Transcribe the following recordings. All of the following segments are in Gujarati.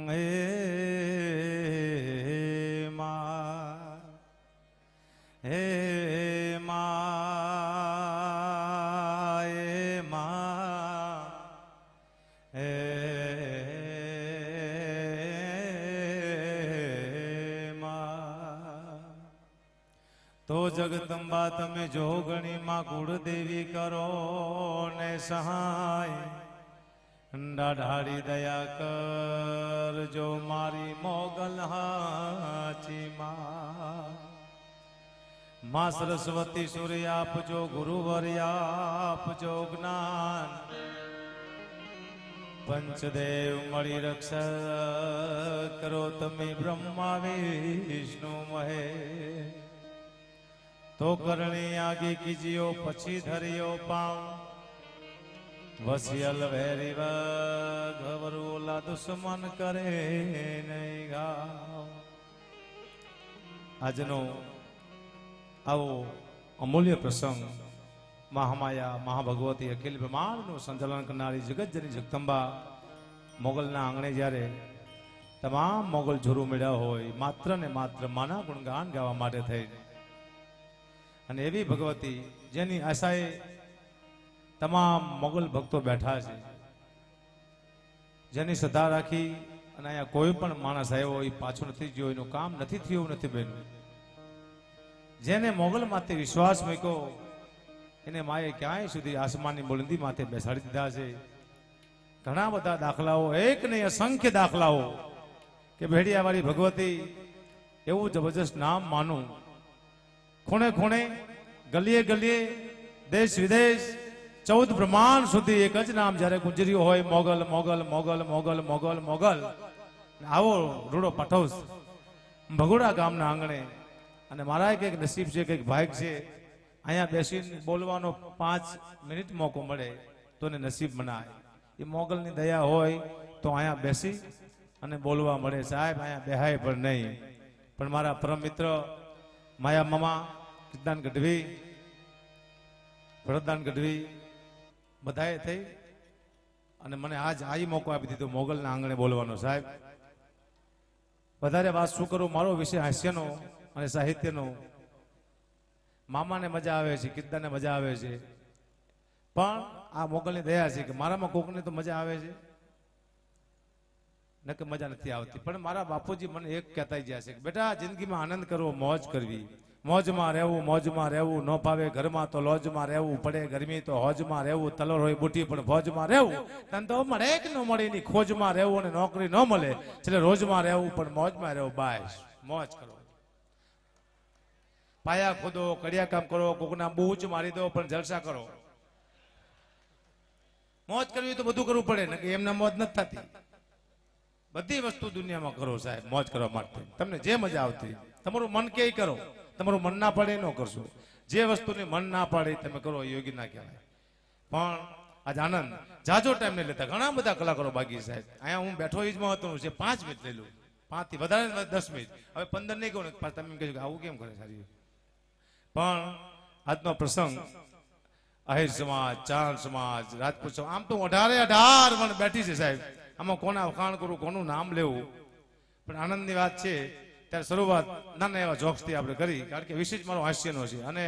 હે મા હે મા હે મા હે મા તો જગદંબા તમે જોગણી માં કુળદેવી કરો ને સહાય ડાઢાડી દયા કરજો મારી મોગલ હાચી માં સરસ્વતી સૂર્ય આપજો ગુરુવર્ય આપજો જ્ઞાન પંચદેવ મળી રક્ષા કરો તમે બ્રહ્મા વિષ્ણુ મહે તો કરણી આગે કીજીઓ પછી ધર્યો પાઉં વસિયલ વેરી વગવરુલા દુશ્મન કરે નહીં ગાવ આજનો આવો અમૂલ્ય પ્રસંગ મહામાયા મહાભગવતી અખિલ બ્રહ્માંડનું સંચાલન કરનારી જગતજની જગદંબા મોગલના આંગણે જ્યારે તમામ મોગલ જોરું મળ્યા હોય માત્ર ને માત્ર માના ગુણગાન ગાવા માટે થઈ અને એવી ભગવતી જેની આશાએ તમામ મોગલ ભક્તો બેઠા છે જેની શ્રદ્ધા રાખી અને અહીંયા કોઈ પણ માણસ આવ્યો એ પાછો નથી ગયો એનું કામ નથી થયું નથી બન્યું જેને મોગલ માથે વિશ્વાસ મૂક્યો એને માએ ક્યાંય સુધી આસમાનની બુલંદી માથે બેસાડી દીધા છે ઘણા બધા દાખલાઓ એક નહીં અસંખ્ય દાખલાઓ કે ભેડિયાવાળી ભગવતી એવું જબરજસ્ત નામ માનું ખૂણે ખૂણે ગલીએ ગલીએ દેશ વિદેશ 14 બ્રહ્માંડ સુધી એક જ નામ જ્યારે ગુજર્યું હોય મોગલ મોગલ મોગલ મોગલ મોગલ મોગલ આવો રૂડો પાઠવ ભગોડા ગામના આંગણે અને મારા કંઈક નસીબ છે કંઈક ભાગ છે અહીંયા બેસીને બોલવાનો 5 મિનિટ મોકો મળે તો એને નસીબ મનાય એ મોગલની દયા હોય તો અહીંયા બેસી અને બોલવા મળે સાહેબ અહીંયા બેહાય પણ નહીં પણ મારા પરમ મિત્ર માયા મામા કિદાન ગઢવી ભરતદાન ગઢવી બધાએ થઈ અને મને આજ આ મોકો આપી દીધો મોગલના આંગણે બોલવાનો સાહેબ વધારે વાત શું કરું મારો વિષય હાસ્યનો અને સાહિત્યનો મામાને મજા આવે છે કિદાને મજા આવે છે પણ આ મોગલની દયા છે કે મારામાં કોકને તો મજા આવે છે નકે મજા નથી આવતી પણ મારા બાપુજી મને એક કહેતા ગયા છે કે બેટા જિંદગીમાં આનંદ કરવો મોજ કરવી મોજમાં રહેવું ન પાવે ઘરમાં તો લોજમાં રહેવું પડે ગરમી તો હોજમાં રહેવું તલર હોય બુટી પણ ભોજમાં રહેવું ધંધો મળે કે ન મળે એની ખોજમાં રહેવું અને નોકરી ન મળે એટલે રોજમાં રહેવું પણ મોજમાં રહેવું બાય મોજ કરો પાયા ખોદો કડિયા કામ કરો કોકના બૂચ મારી દો પણ જલસા કરો મોજ કરવી તો બધું કરવું પડે ને કે એમને મોજ નથી થતી બધી વસ્તુ દુનિયામાં કરો સાહેબ મોજ કરવા માટે તમને જે મજા આવતી તમારું મન કે કરો તમારું મન ના પડે ન કરશો જે વસ્તુની મન ના પડે તમે કરો યોગી ના કહેવાય પણ આજ આનંદ જાજો ટાઈમ નહીં લેતા ઘણા બધા કલાકારો બાકી સાહેબ અહીંયા હું બેઠો એ જ મહત્વનું છે 5 મિનિટ લઈ લઉં 5 થી વધારે 10 મિનિટ હવે 15 નહીં કહું ને તમે કહેજો કે આવું કેમ કરે સારી પણ આજનો પ્રસંગ આહિર સમાજ ચારણ સમાજ રાજપૂત સમાજ આમ તો 18 પણ બેઠી છે સાહેબ આમાં કોના વખાણ કરું કોનું નામ લેવું પણ આનંદની વાત છે ત્યારે શરૂઆત નાના એવા જોક્સથી આપણે કરી કારણ કે વિશેષ મારો હાસ્યનો છે અને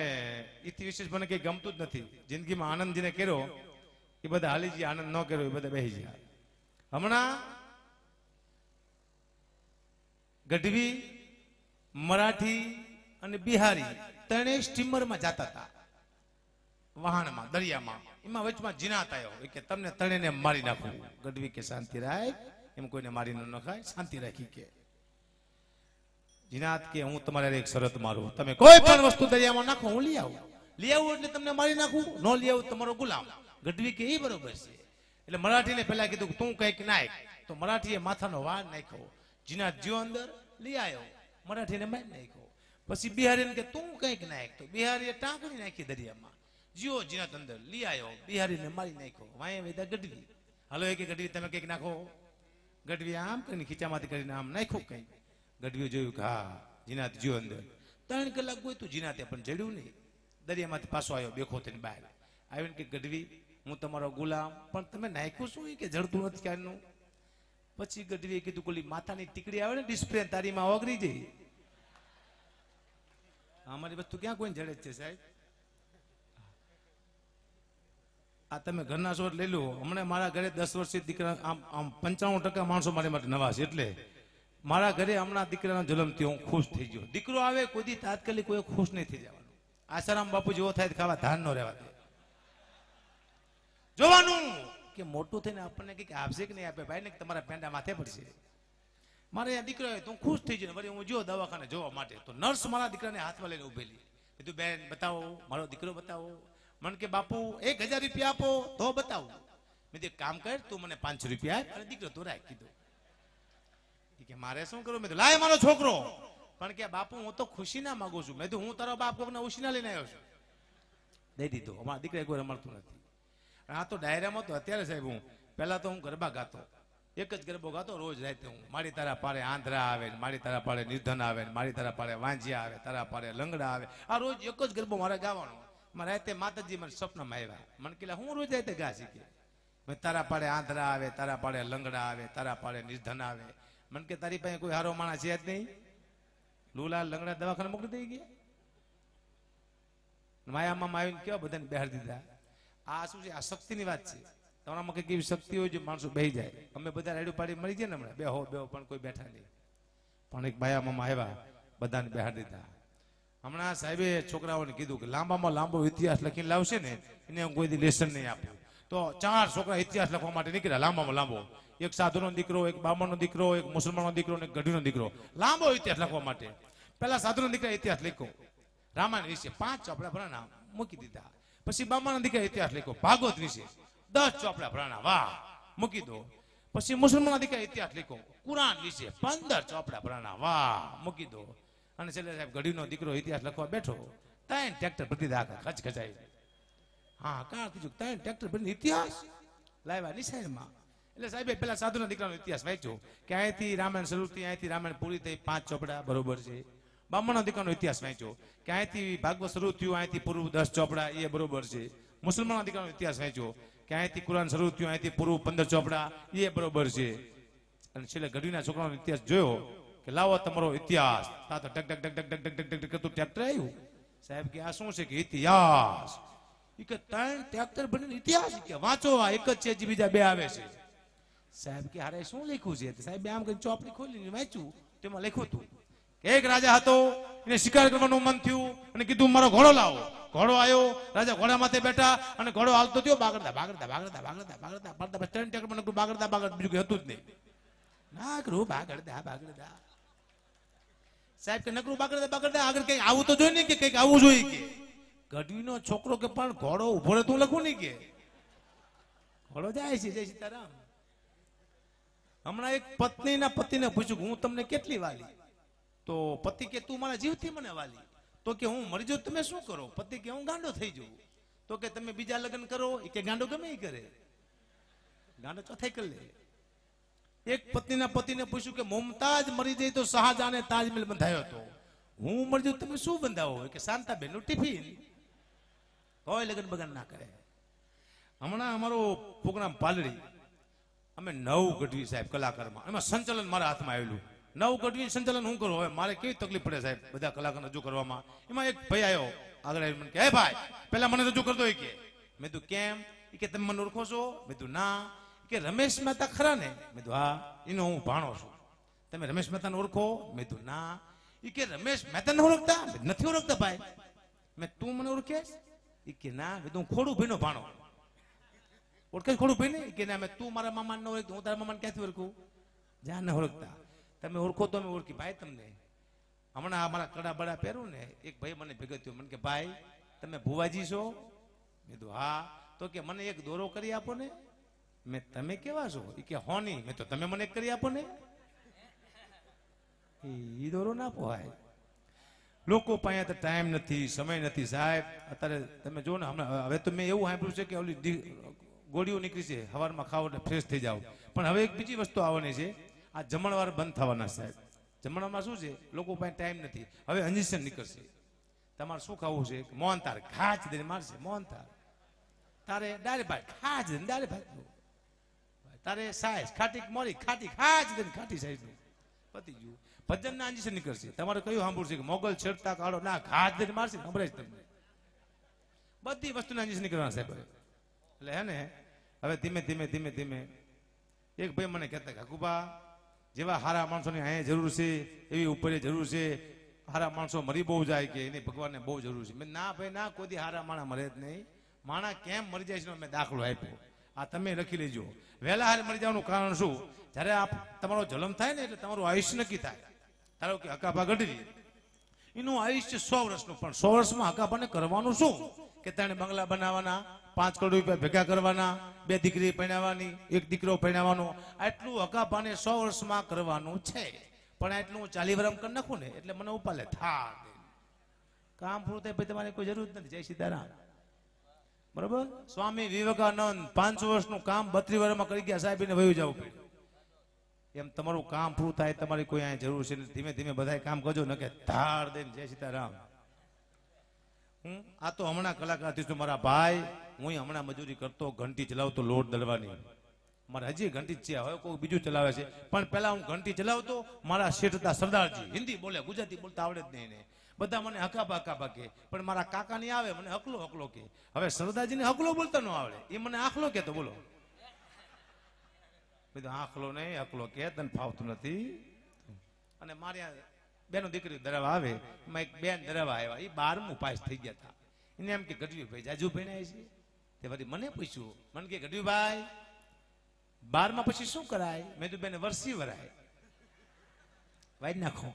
એથી વિશેષ મને કંઈ ગમતું જ નથી જિંદગીમાં આનંદ જેને કર્યો એ બધા હાલી જાય આનંદ ન કર્યો એ બધા બેસી જાય હમણાં ગઢવી મરાઠી અને બિહારી ત્રણેય સ્ટીમરમાં જતા હતા વહાણમાં દરિયામાં એમાં વચમાં જીનાત આવ્યો કે તમને ત્રણેયને મારી નાખું ગઢવી કે શાંતિ રાખ એમ કોઈને મારી ન નખાય શાંતિ રાખી કે જીનાત કે હું તમારે એક શરત મારું તમે કોઈ પણ વસ્તુ દરિયામાં નાખો હું લઈ આવું એટલે તમને મારી નાખું ન લઈ આવું તમારો ગુલામ ગઢવી કે એ બરોબર છે એટલે મરાઠીને પેલા કીધું તું કઈક નાખ તો મરાઠીએ માથાનો વાર નાખ્યો જીનાત જીઓ અંદર લઈ આવ્યો મરાઠીને મારી નાખ્યો પછી બિહારીને કે તું કઈક નાખ તો બિહારીએ ટાંકણી નાખી દરિયામાં જીઓ જીનાત અંદર લઈ આવ્યો બિહારીને મારી નાખ્યો વાય વેદા ગઢવી હાલો કે ગઢવી તમે કઈક નાખો ગઢવી આમ કરીને ખીચામાંથી કરીને આમ નાખ્યું કઈ ગઢવીએ જોયું કે હા જીનાત જીઓ અંદર 3 કલાક ગોતું જીનાતે પણ જડ્યું નહીં દરિયામાંથી પાછો આવ્યો બેખો થઈને બહાર આવીને કે ગઢવી હું તમારો ગુલામ પણ તમે નાખ્યું શું કે જડતું નથી ક્યારનું પછી ગઢવીએ કીધું કોલી માથાની ટીકડી આવે ને ડિસ્પ્લે તારીમાં ઓગરી જઈ. અમારી વસ્તુ ક્યાં કોઈ જડે છે સાહેબ. આ તમે ઘરના છો લઈ લો. હમણાં મારા ઘરે 10 વર્ષથી દીકરા આમ 95% માણસો મારી માટે નવા છે. એટલે મારા ઘરે હમણાં દીકરાનો જન્મ થયો, હું ખુશ થઈ ગયો. દીકરો આવે કોઈ દી તાત્કાલિક કોઈ ખુશ નહીં થઈ જવાનું. આસારામ બાપુ જેવો થાય ખાવા ધાન નો રહેવા દે. જોવાનું કે મોટું થઈને આપણને કઈક આપશે કે નહીં આપે. ભાઈ ને તમારા પેંડા માથે પડશે. મારે અહીંયા દીકરો હોય તો હું ખુશ થઈ જઈને વળી હું જો દવાખાને જોવા માટે તો નર્સ મારા દીકરાને હાથમાં લઈને ઉભેલી. કીધું બેન બતાવો, મારો દીકરો બતાવો. મને કે બાપુ 1000 રૂપિયા આપો તો બતાવું. મેં કીધું કામ કર, તું મને 500 રૂપિયા આપ અને દીકરો તું રાખ. કીધું કે મારે શું કરું? મેં લાય મારો છોકરો. પણ કે બાપુ હું તો ખુશી ના માંગુ છું. મેં હું તારો બાપ કોકને ઉશીના લઈને આવ્યો છું. દઈ દીધો. અમારા દીકરા કોઈ રમાડતું નથી. આ તો ડાયરામાં તો અત્યારે સાહેબ હું પહેલા તો હું ગરબા ગાતો. એક જ ગરબો ગાતો રોજ રાતે હું. મારી તારા પાડે આંધ્રા આવે, મારી તારા પાડે નિર્ધન આવે, મારી તારા પાડે વાંજિયા આવે, તારા પાડે લંગડા આવે. આ રોજ એક જ ગરબો મારે ગાવાનો. મારે રાતે માતાજી મને સપનામાં આવ્યા. મને કીધા હું રોજ રાતે ગા શીખે. મેં તારા પાડે આંધ્રા આવે, તારા પાડે લંગડા આવે, તારા પાડે નિર્ધન આવે. મને કે તારી પાસે કોઈ હારો માણસ છે જ નહીં? લુલાલ લંગડા દવાખાને મોકલી દઈ ગયા. માયામાં આવીને કેવા બધાને બહાર દીધા. આ શું છે? આ શક્તિની વાત છે. તમારામાં કઈક એવી શક્તિ હોય જે માણસો બેહી જાય. અમે બધા રેડું પાડી મળી જાય ને હમણાં બેહો પણ કોઈ બેઠા નહીં. પણ એક માયામાં આવ્યા, બધાને બહાર દીધા. હમણાં સાહેબે છોકરાઓને કીધું કે લાંબામાં લાંબો ઇતિહાસ લખીને લાવશે ને એને હું કોઈ દી લેસન નહીં આપું. તો 4 છોકરા ઇતિહાસ લખવા માટે નીકળ્યા. લાંબામાં લાંબો એક સાધુનો દીકરો, એક બામણનો દીકરો, એક મુસલમાનનો દીકરો અને એક ગઢવીનો દીકરો. લાંબો ઇતિહાસ લખવા માટે પેલા સાધુનો દીકરા ઇતિહાસ લખ્યો રામાયણ વિશે 5 ચોપડા ભરાણા મૂકી દીધા. પછી બામણનો દીકરા ઇતિહાસ લખ્યો ભાગવત વિશે 10 ચોપડા ભરાણા, વાહ મૂકી દો. પછી મુસલમાનના દીકરા ઇતિહાસ લખ્યો કુરાન વિશે 15 ચોપડા ભરાણા, વાહ મૂકી દો. અને છેલ્લે સાહેબ ગઢવીનો દીકરો ઇતિહાસ લખવા બેઠો. 3 ટ્રેક્ટર ભરી દાખા ખચખચાઈ. હા કાર કીધું 3 ટ્રેક્ટર ભરીને ઇતિહાસ લાવ્યા નિશાળમાં. એટલે સાહેબે પેલા સાધુના દીકરાનો ઇતિહાસ વાંચ્યો કે અહીંથી રામાયણ શરૂ થઈ, અહીંથી રામાયણ પૂરી થઈ 5 ચોપડા બરોબર છે. બામણના દીકરાનો ઇતિહાસ વાંચ્યો કે અહીંથી ભાગવત શરૂ થયું, અહીંથી પૂરું 10 ચોપડા એ બરોબર છે. મુસલમાનના દીકરાનો ઇતિહાસ વાંચ્યો કે અહીંથી કુરાન શરૂ થયું, અહીંથી પૂરું 15 ચોપડા એ બરોબર છે. અને છેલ્લે ગઢવીના છોકરાનો ઇતિહાસ જોયો કે લાવો તમારો ઇતિહાસ. તા તો ટક ટક ટક ટક ટક ટક ટક કરતું ટ્રેક્ટર આવ્યું. સાહેબ કે આ શું છે? કે ઇતિહાસ. એ કે 3 ટ્રેક્ટર બનીને ઇતિહાસ કે વાંચો, આ એક જ છે જે બીજા 2 આવે છે. સાહેબ કે હારે શું લખ્યું છે? સાહેબ આમ કઈ ચોપડી ખોલીને વાંચ્યું, તેમાં લખ્યું હતું કે એક રાજા હતો, એને શિકાર કરવાનું મન થયું અને કીધું મારો ઘોડો લાવો. ઘોડો આવ્યો, રાજા ઘોડા માથે બેઠા અને ઘોડો હાલતો થયો બાગડતા બાગડતા બાગડતા બાગડતા બાગડતા બાગડતા 3 ટ્રેક્ટર મને બાગડતા બાગડતા બીજું કઈ હતું જ નહીં. નાકરું બાગડતા બાગડતા. સાહેબ કે નકરું બાગડતા બાગડતા આગળ કઈ આવું તો જોઈએ ને કે કઈક આવું જોઈએ. કે ગઢવીનો છોકરો કે પણ ઘોડો ઉભો રહે તું લખું નહીં કે ઘોડો જાય છે. જય સીતારામ. હમણાં એક પત્નીના પતિને પૂછ્યું હું તમને કેટલી વાલી? તો પતિ કે તું મારા જીવથી મને વાલી. તો કે હું મરી જાઉં તમે શું કરો? પતિ કે હું ગાંડો થઈ જાઉં. તો કે તમે બીજા લગ્ન કરો. એ કે ગાંડો ગમે એ કરે, ગાંડો ચોથાઈ કરી લે. એક પત્નીના પતિને પૂછ્યું કે મુમતાજ મરી જાય તો શાહજહાને તાજમહેલ બંધાયો હતો, હું મરી જાઉં તમે શું બંધાવો? કે શાંતાબેન નું ટિફિન. કોઈ લગ્ન બગન ના કરે. હમણાં અમારો પ્રોગ્રામ પાલડી, અમે 9 ગઢવી સાહેબ કલાકારમાં, એમાં સંચાલન મારા હાથમાં આવેલું. 9 ગઢવી સંચાલન હું કરું? હવે મારે કેવી તકલીફ પડે સાહેબ બધા કલાકાર રજૂ કરવામાં. એમાં એક ભાઈ આવ્યો આગળ આવીને મને કે હે ભાઈ પેલા મને રજૂ કરતો. કે મેં તું કેમ? કે તમે મને ઓળખો છો? મેં તું ના. કે રમેશ મહેતા ખરા ને? મેં તું હા, એનો હું ભાણો છું. તમે રમેશ મહેતાને ઓળખો? મેં તું ના. એ કે રમેશ મહેતાને ઓળખતા? નથી ઓળખતા ભાઈ. મેં તું મને ઓળખે? એ કે ના. મેં તું ખોડું ભાઈનો ભાણો. ઓળખે ખોડું ભાઈ ને? કે ના. મેં તું મારા મામાને ન ઓળખતો, હું તારા મામાને ક્યાંથી ઓળખું? જ્યાં ન ઓળખતા. તમે ઓળખો તો અમે ઓળખી ભાઈ તમને. હમણાં અમારા કડા બડા પહેરું ને, એક ભાઈ મને ભેગો થયો. મને કે ભાઈ તમે ભુવાજી છો? મેં કીધું હા. તો કે મને એક દોરો કરી આપો ને. મેં તમે કેવા છો? એ કે હોની. મેં તો તમે મને એક કરી આપો ને. એ દોરો ના પોહાય. લોકો પાસે તો ટાઈમ નથી, સમય નથી સાહેબ. અત્યારે તમે જો ને હમણાં હવે તો મેં એવું સાંભળ્યું છે કે ઓલી ગોળીઓ નીકળી છે સવારમાં ખાવ એટલે ફ્રેશ થઈ જાવ. પણ હવે એક બીજી વસ્તુ આવવાની છે, આ જમણવાર બંધ થવાના સાહેબ. જમણવારમાં શું છે? લોકો પાસે ટાઈમ નથી. હવે ઇન્જેક્શન નીકળશે. તમારે શું ખાવું છે? મોહનથાળ ખાચ દઈને મારશે. મોહનથાળ તારે ડાયરેક્ટ ભાઈ ખાચ દઈને ડાયરેક્ટ ભાઈ તારે સાઈઝ ખાટી મોરી ખાટી ખાચ દે ખાટી સાઈઝ નું પતી ગયું. ભજન ના અંજી નીકળશે. તમારે કયું સાંભળશે કે મોગલ છેડતા કાઢો ના ઘાસ દઈને મારશે સંભળાય તમને. બધી વસ્તુના અંજી નીકળવાના સાહેબ. એટલે હે ને હવે ધીમે ધીમે ધીમે ધીમે એક ભાઈ મને કહેતા કે હકુબા જેવા હારા માણસોની અહીંયા જરૂર છે એવી ઉપર જરૂર છે. હારા માણસો મરી બહુ જાય કે એની ભગવાનને બહુ જરૂર છે. મેં ના ભાઈ ના કોઈ હારા માણા મરે જ નહીં. માણા કેમ મરી જાય છે મેં દાખલો આપ્યો. આ તમે લખી લેજો. વહેલા હારે મરી જવાનું કારણ શું? જ્યારે તમારો જન્મ થાય ને એટલે તમારું આયુષ્ય નક્કી થાય. ધારો કે હકાભા ગઢવી એનું આયુષ્ય 100 વર્ષનું, પણ 100 વર્ષમાં હકાભાને કરવાનું શું? કે તેને બંગલા બનાવવાના, 5 કરોડ રૂપિયા ભેગા કરવાના, 2 દીકરી પરણાવવાની, 1 દીકરો પરણાવવાનો, આટલું હકાભાને 100 વર્ષમાં કરવાનું છે. પણ આટલું હું 40 વર્ષ કરી નાખું ને એટલે મને ઉપાલે થા કામ પૂરું થાય પછી તમારે કોઈ જરૂર જ નથી. જય સીતારામ. બરોબર. સ્વામી વિવેકાનંદ 500 વર્ષનું કામ 32 વર્ષમાં કરી ગયા સાહેબ, એને વયું જવું પડ્યું. એમ તમારું કામ પૂરું થાય તમારી કોઈ અહીંયા જરૂર છે. ધીમે ધીમે બધા કામ કરજો ન કે ધાર દઈને જય સીતારામ. આ તો હમણાં કલાકાર છું મારા ભાઈ. હું હમણાં મજૂરી કરતો, ઘંટી ચલાવતો, લોટ દળવાની. મારે હજી ઘંટી જ છે, હવે કોઈ બીજું ચલાવે છે. પણ પેલા હું ઘંટી ચલાવતો. મારા શેઠ હતા સરદારજી, હિન્દી બોલે, ગુજરાતી બોલતા આવડે જ નહીં. બધા મને હકાબા હકાબા કે, પણ મારા કાકા ની આવે મને હકલો હકલો કે. હવે સરદારજી ને હકલો બોલતા ન આવડે, એ મને આખલો કે. તો બોલો આખલો નહીં હકલો કે, તને ફાવતું નથી. અને મારે બેનો દીકરી દરાવા આવે, એમાં એક બેન દરાવા આવ્યા, એ 12મું પાસ થઈ ગયા હતા. એને એમ કે ગઢવીભાઈ જાજુ ભણાય છે. તે વળી મને પૂછ્યું, મને કે ગઢવીભાઈ 12માં પછી શું કરાય? મેં તો બેને વર્ષી વરાય વાઈ નાખો.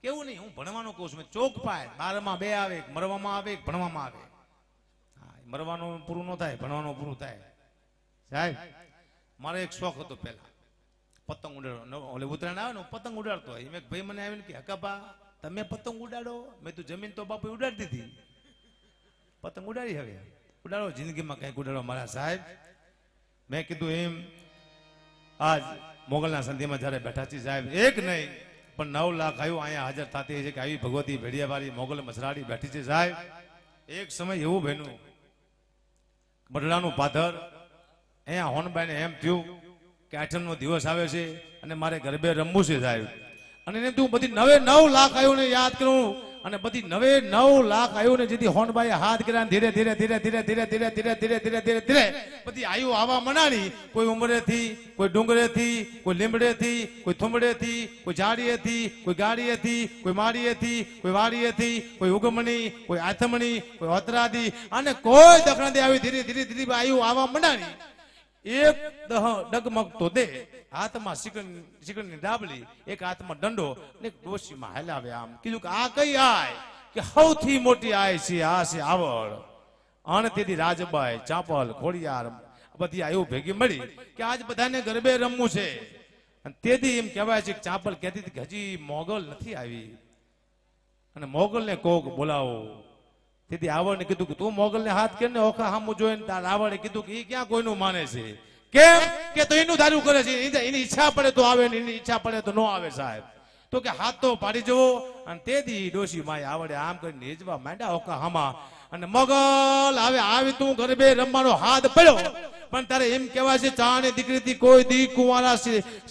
કેવું નહીં, હું ભણવાનું કહું છું. મેં ચોક પાય 12માં 2 આવે, મરવામાં આવે, ભણવામાં આવે. હા, મરવાનું પૂરું ન થાય, ભણવાનું પૂરું થાય. સાહેબ મારો એક શોખ હતો પેલા પતંગ ઉડાડો. ઓલે ઉત્તરાયણ આવે ને પતંગ ઉડાડતો હોય. મેં ભાઈ મને આવીને કે હકાબા તમે પતંગ ઉડાડો? મેં તું જમીન તો બાપુ ઉડાડી દીધી, પતંગ ઉડાડી હવે ઉડાડો. જિંદગીમાં કઈક ઉડાડો મારા સાહેબ. મેં કીધું એમ આજ મોગલના સંધિમાં જયારે બેઠા છે સાહેબ, એક નહીં પણ 9 લાખ આવ્યું અહીંયા હાજર થતી છે કે આવી ભગવતી ભેડિયાવાળી મોગલ મસરાડી બેઠી છે સાહેબ. એક સમય એવું બન્યું, બદલાનું પાથર અહીંયા હોનબાઈને એમ થયું કે 8મનો દિવસ આવે છે અને મારે ગરબે રમવું છે સાહેબ. અને એને તું બધી 9 લાખ આવ્યું ને યાદ કરું. અને બધી 9 લાખ આવ્યું ને જેથી હોનબાઈ હાથ કર્યા ધીરે ધીરે ધીરે ધીરે ધીરે ધીરે ધીરે ધીરે ધીરે ધીરે ધીરે બધી આયુ આવા મનાણી. કોઈ ઉમરેથી, કોઈ ડુંગરેથી, કોઈ લીમડેથી, કોઈ થુંબડેથી, કોઈ ઝાડીએથી, કોઈ ગાડીએથી, કોઈ માળીએથી, કોઈ વાડીએથી, કોઈ ઉગમણી, કોઈ આથમણી, કોઈ ઓતરાદી અને કોઈ દખણાથી આવી ધીરે ધીરે ધીરે આયુ આવા મનાણી. એક ડગમગ તો દે, હાથમાં શિકણની ડાબલી, એક હાથમાં દંડો, એક ડોશીમાં હલાવે. આમ કીધું કે આ કઈ આય? કે સૌથી મોટી આય છે આ છે આવડ. અને તેથી રાજબાઈ, ચાપલ, ખોડિયાર બધી આયુ ભેગી મળી કે આજ બધાને ગરબે રમવું છે. અને તેથી એમ કહેવાય છે કે ચાપલ કહેતી હતી કે હજી મોગલ નથી આવી અને મોગલને કોક બોલાવો. તેથી આવડને કીધું કે તું મોગલને હાથ કરીને ઓખા સામું જોઈને તાર આવડે કીધું કે એ ક્યાં કોઈનું માને છે? કેમ કે તો એનું ધાર્યું કરે છે, એની ઈચ્છા પડે તો આવે ને એની ઈચ્છા પડે તો ન આવે સાહેબ. તો કે હાથ તો પાડી જવો. અને તેથી ડોશી માય આવડે આમ કરીને હેજવા માંડ્યા ઓખા હામા. અને મોગલ આવે આવી તું ગરબે રમવાનો હાથ પડ્યો. પણ તારે એમ કહેવાય છે ચાની દીકરીથી કોઈ દી કુંવારા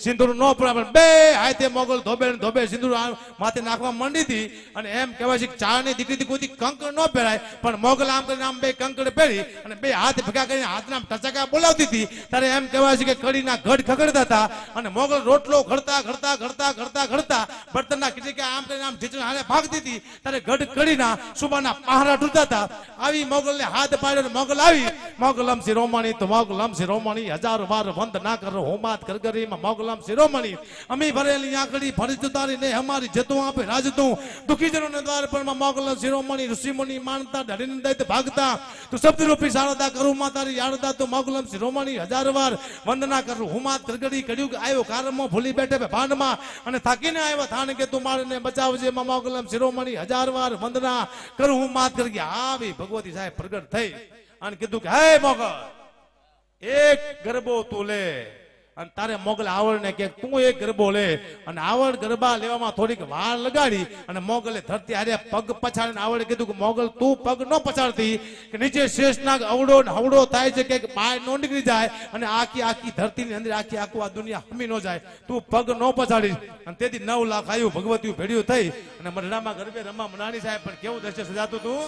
સિંદૂર ન પડે. પણ બે હાથે મોગલ ધોબે ધોબે સિંદૂર માથે નાખવા માંડી હતી. અને એમ કહેવાય છે કે ચાની દીકરીથી કોઈ દી કંકણ ન પહેરાય. પણ મોગલ આમ કરીને આમ બે કંકણ પહેરી અને બે હાથ ભેગા કરીને હાથના ટચકા બોલાવતી હતી. ત્યારે એમ કહેવાય છે કે કડીના ગઢ ખગડતા હતા. અને મોગલ રોટલો ઘડતા ઘડતા ઘડતા ઘડતા ઘડતા બર્તનના કિટકા આમ કરીને આમ ઢીચણ હારે ભાગતી હતી. ત્યારે ગઢ કડીના સુબાના પહારા તૂટતા હતા. આવી મોગલને હાથ પાડ્યો. મોગલ આવી મોગલમ શિરોમણી તો મોગલમ શિરોમણી 1000 વાર વંદ ના કરો હોમાત કરગરીમાં મોગલમ શિરોમણી અમી ભરેલી આંકડી ફરી જતારી ને અમારી જતું આપે રાજતું દુખીજનોને દ્વાર પર મોગલમ શિરોમણી ઋષિમુનિ માનતા ડરીને દૈત ભાગતા તું શબ્દ રૂપી શારદા કરું માં તારી યારદા તો મોગલમ શિરોમણી 1000 વાર વંદના કરું હોમાત કરગરી કડ્યું આવ્યો કારમાં ભૂલી બેઠે ભાનમાં અને થાકીને આવ્યો થાને કે તું મારને બચાવજે મોગલમ શિરોમણી 1000 વાર વંદના કરું હું માત કરી આવી ભગવતી સાહેબ પ્રગટ થઈ અને કીધું કે હે મોગલ એક ગરબો તું લે અને તારે મોગલ આવડને કે તું એક ગરબો લે અને આવડ ગરબા લેવામાં થોડીક વાર લગાડી અને મોગલે ધરતી હારે પગ પછાડીને આવડે કીધું કે મોગલ તું પગ ન પછાડતી કે નીચે શેષનાગ અવડો ને હવડો થાય છે કે બહાર નો નીકળી જાય અને આખી આખી ધરતીની અંદર આખી આખું આ દુનિયા હમી ન જાય તું પગ ન પછાડીશ અને તેથી 9 લાખ આવ્યું ભગવતીયું ભેડ્યું થઈ અને મરડામાં ગરબે રમવા મનાણી સાહેબ પણ કેવું દ્રશ્ય સજાતું તું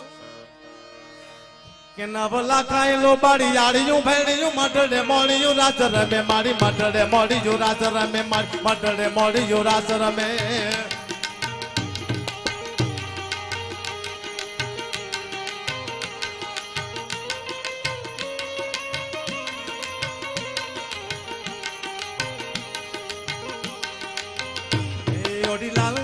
કે 9 લાખ આયેલો બાડી આડિયું ભેડિયું મટડે મોડિયું રાત રમે મારી મટડે મોડિયું રાત રમે મારી મટડે મોડિયું રાત રમે ઓડી લાલ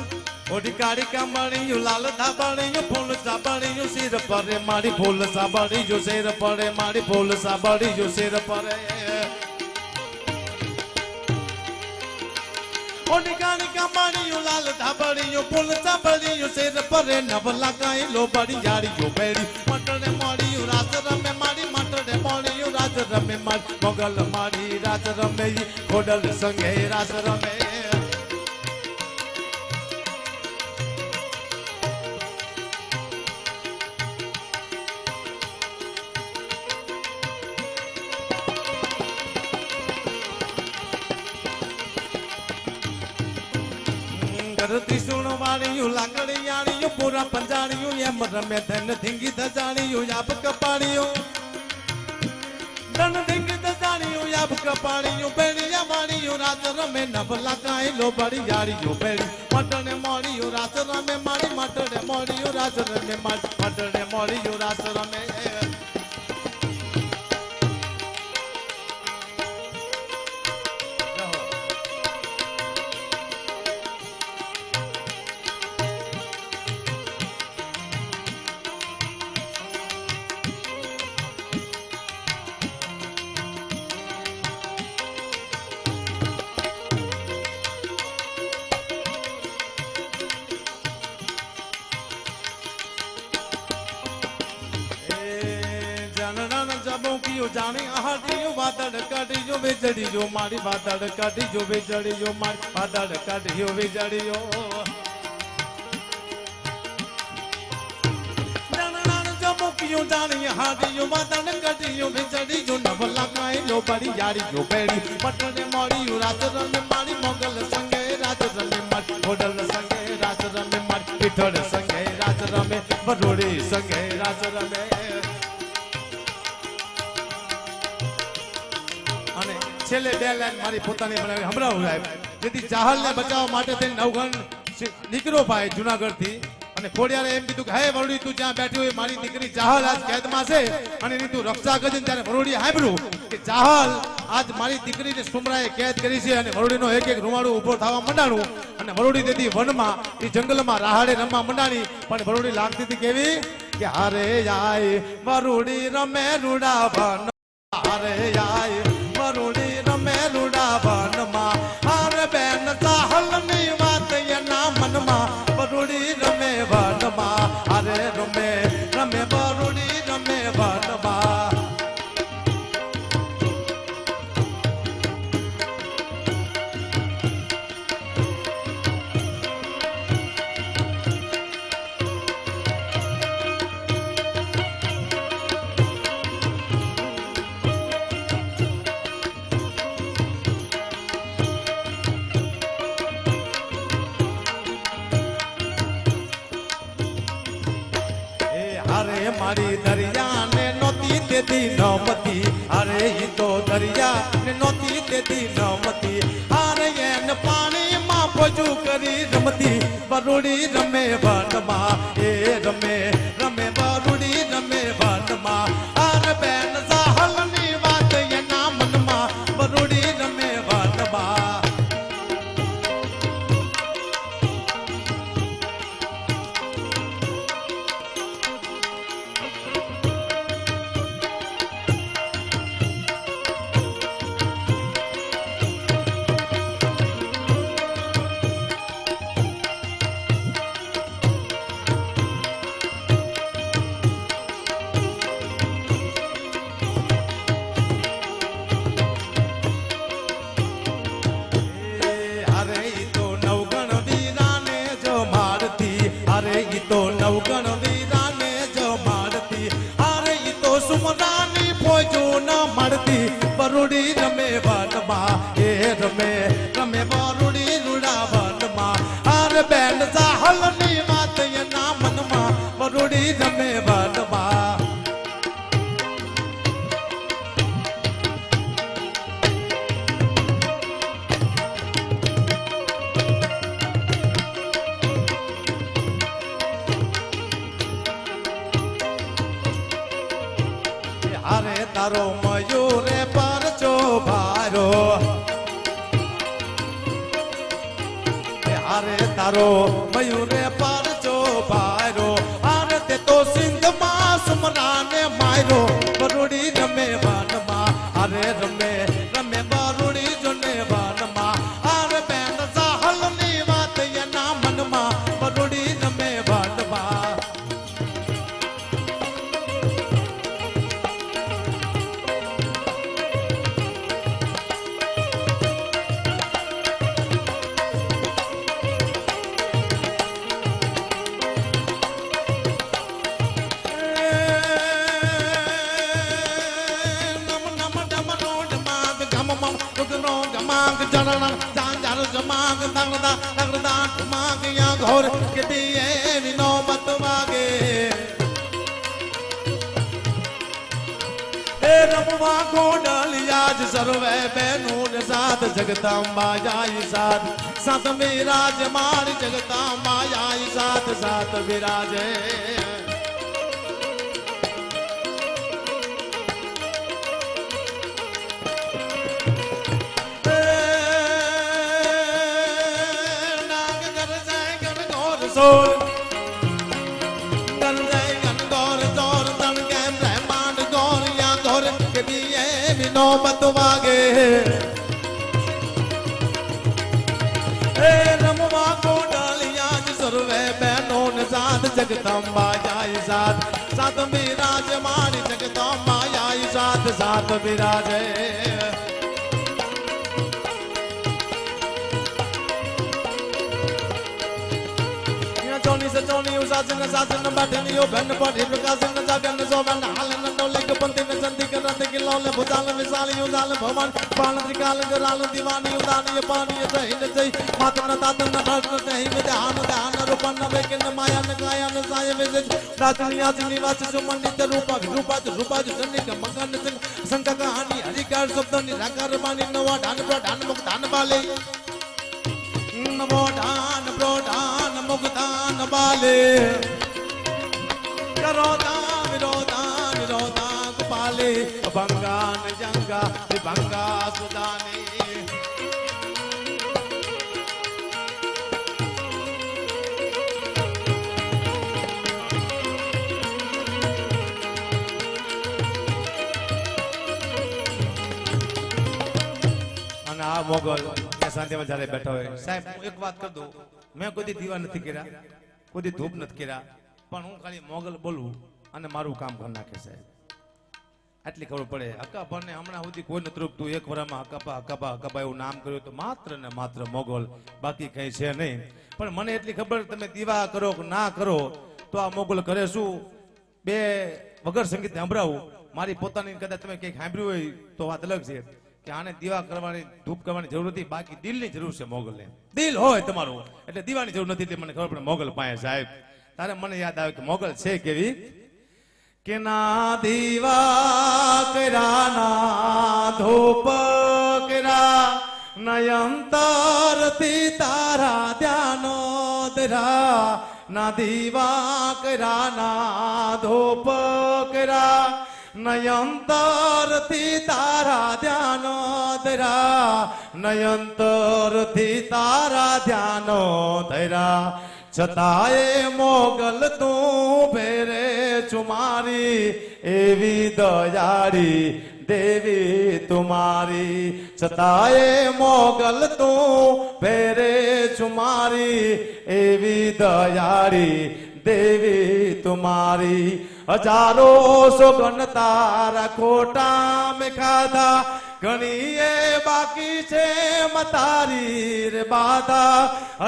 ઓડી કાળી કામણીયું લાલ ધાબણીયું ફૂલ સાબણીયું સિર પરે મારી ફૂલ સાબણીયું સિર પરે મારી ફૂલ સાબણીયું સિર પરે ઓડી કાળી કામણીયું લાલ ધાબણીયું ફૂલ સાબણીયું સિર પરે 9 લાખ આયેલો બાડી જાડીયું ભેડી મટડે મોડિયું રાત રમે મારી મટડે મોડિયું રાત રમે મારી મોગલ મારી રાત રમે ખોડલ સંગે રાત રમે ત્રિશુણ વાળિયું લાકડી આળિયું પૂરા પંજાળિયું એમ રમે ધન ધીંગી ધજાળિયું યાબ કપાળિયું ધન ધીંગી ધજાળિયું યાબ કપાળિયું બેડિયા વાળિયું રાત રમે 9 લાખ આયેલો બાડી જાળિયું બેડી મટડે મોડિયું રાત રમે મારી મટડે મોડિયું રાત રમે મારી મટડે મોડિયું રાત રમે જાણી આહડીયું વાદળ કાઢીયો વીજળીયો મારી વાદળ કાઢીયો વીજળીયો મારી વાદળ કાઢીયો વીજળીયો જમુકિયું જાણી આહડીયું વાદળ કાઢીયો વીજળીયો 9 લાખ આયેલો બાડી જાડીયો ભેડી મટડે મોડિયું રાત રમે મારી મોગલ સંગે રાત રમે મારી ખોડલ સંગે રાત રમે મારી પીઠળ સંગે રાત રમે બરોડી સંગે રાત રમે છેલ્લે 2 લાઈન મારી પોતાની બનાવી હમણાં સાહેબ જેથી ચાહલને બચાવવા માટે થઈને નવઘણ નીકળ્યો ભાઈ જુનાગઢ થી અને ખોડિયારે એમ કીધું કે હે વરુડી તું જ્યાં બેઠી હોય મારી દીકરી ચાહલ આજ કેદમાં છે અને એની તું રક્ષા કરજે ત્યારે વરુડીએ સાંભળ્યું કે ચાહલ આજ મારી દીકરીને સુમરાએ કેદ કરી છે અને વરુડીનો એક એક રૂમાડું ઊભો થવા મંડાણું અને વરુડી તેથી વનમાં એ જંગલમાં રાહાડે રમવા મંડાણી પણ વરુડી લાગતી હતી કેવી કે હારે આય વરુડી રમે રૂડા ભન હારે આય વરુડી રમે રૂડા વનમાં હારે બેન ચાહલની વાત એના મનમાં વરુડી રમે વનમાં હારે રમે રમે વરુડી રમે વનમાં મારી દરિયા ને નોતી તેદી નમતી અરે ઈ તો દરિયા ને નોતી તેદી નમતી અરે એન પાણીમાં ભજુ કરી રમતી વરુડી રમે વનમાં એ રમે રમે વરુડી રમે વનમાં અરે બેન ચાહલની વાત એના મનમાં વરુડી રમે વનમાં માં એ રમે રમે વરુડી રૂડાવનમાં આર બેન સાહલની વાત એના મનમાં વરુડી રમે વનમાં હારે તારો મયુરે પરચો ભારો હારે તારો મયુરે પરચો ભારો હારે તે તો સિંધમાં સુમરાને માર્યો વરુડી રમે વનમાં હારે રમે રમે વરુડી જોને વનમાં હારે બેન સાહલની વાત એના મનમાં વરુડી રમે વનમાં રમવા ગોડલિયા જ સર્વે બેનું સાથ જગદંબા જાય સાથ સાત વિરાજ મારી જગદંબા જાય સાથ સાત વિરાજે સોર ગન જય ગન ગોર જોર તન કેમ બ્રહ્માંડ ગોર યા ગોર કે દિયે વિનો મત વાગે એ રમવા કોડલિયા જ સર્વે બહેનો ને સાથ જગદંબા જાય સાથ સાત વિરાજ મારી જગદંબા જાય સાથ સાત વિરાજે Johnny se Johnny usasin na sasin na batin yo ben padi prakasin na jagan na soban halan na dole ke panti na chanti ke rate ke lole bhujal misal yudal bhavan pan trikal garal diwani udani ye pani ye jai na jai matan na tatan na bhas na nahi me dhan rupan na bekin na maya na kaya na saye me rajani ajini vas sumandit rupa janni ka magan sing sanka kahani harikar sabdani rakar bani nava dhan pradhan muktan bale नमो दान प्रोदान मुक्तान बाले करो दान विरोधा गोपाले भंगान जंगा भंगा सुदानी આ મોગલ શાંતિમાં જ્યારે બેઠા હોય સાહેબ હું એક વાત કરી દઉં મેં કોઈ દીવા નથી કર્યા કોઈ ધૂપ નથી કર્યા પણ હું ખાલી મોગલ બોલવું અને મારું કામ કરી નાખે સાહેબ આટલી ખબર પડે હકાભાને હમણાં સુધી કોઈ નથી રોકતું એક વરામાં હકાભા એવું નામ કર્યું તો માત્ર ને માત્ર મોગલ બાકી કઈ છે નહીં પણ મને એટલી ખબર તમે દીવા કરો કે ના કરો તો આ મોગલ કરે શું બે વગર સંગીત સંભળાવું મારી પોતાની કદાચ તમે કંઈક સાંભળ્યું હોય તો વાત અલગ છે કે આને દીવા કરવાની ધૂપ કરવાની જરૂર નથી બાકી દિલની જરૂર છે મોગલને દિલ હોય તમારું એટલે દીવાની જરૂર નથી એટલે મને ખબર પડે મોગલ પાસે સાહેબ તારે મને યાદ આવે કે મોગલ છે કેવી કે ના દીવા કર્યા ના ધૂપ કર્યા નયંતરથી તારા ધ્યાનો ધરા ના દીવા કર્યા ના ધૂપ કર્યા નયંતરથી તારા ધ્યાનો ધરા નયંતરથી તારા ધ્યાનો ધરા છતાંય મોગલ તું ભેરે ચુમારી એવી દયાળી દેવી તુમારી છતાંય મોગલ તું ભેરે ચુમારી એવી દયાળી દેવી તુમારી હજારો સોગન તારા ખોટા મેં ખાધા ઘણી એ બાકી છે મતારી રે બાધા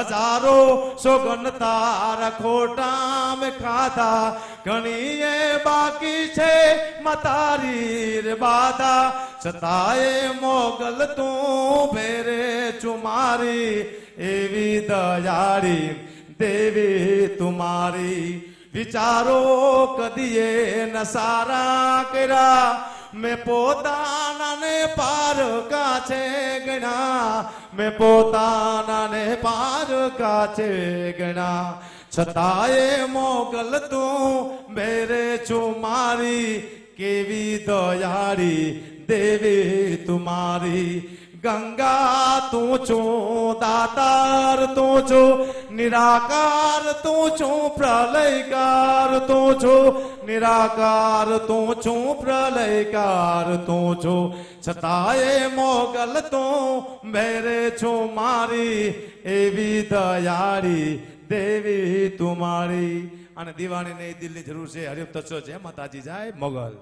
હજારો સોગન તારા ખોટા મેં ખાધા ઘણી એ બાકી છે મતારી રે બાધા છતાંય મોગલ તું ભેરે ચુમારી એવી દયાળી દેવી તુમારી વિચારો કદીએ ન સારા કર્યા મેં પોતાનાને પારકા છે ગણા મેં પોતાનાને પારકા છે ગણા છતાંય મોગલ તું ભેરે ચુમારી કેવી દયાળી દેવી તુમારી ગંગા તું છું દાતાર તું છું નિરાકાર તું છું પ્રલયકાર તું છું નિરાકાર તું છું પ્રલયકાર તું છું છતાંય મોગલ તું ભેરે છું મારી એવી દયાળી દેવી તુમારી અને દિવાળીને દિલની જરૂર છે હરિભક્તો છે માતાજી જાય મોગલ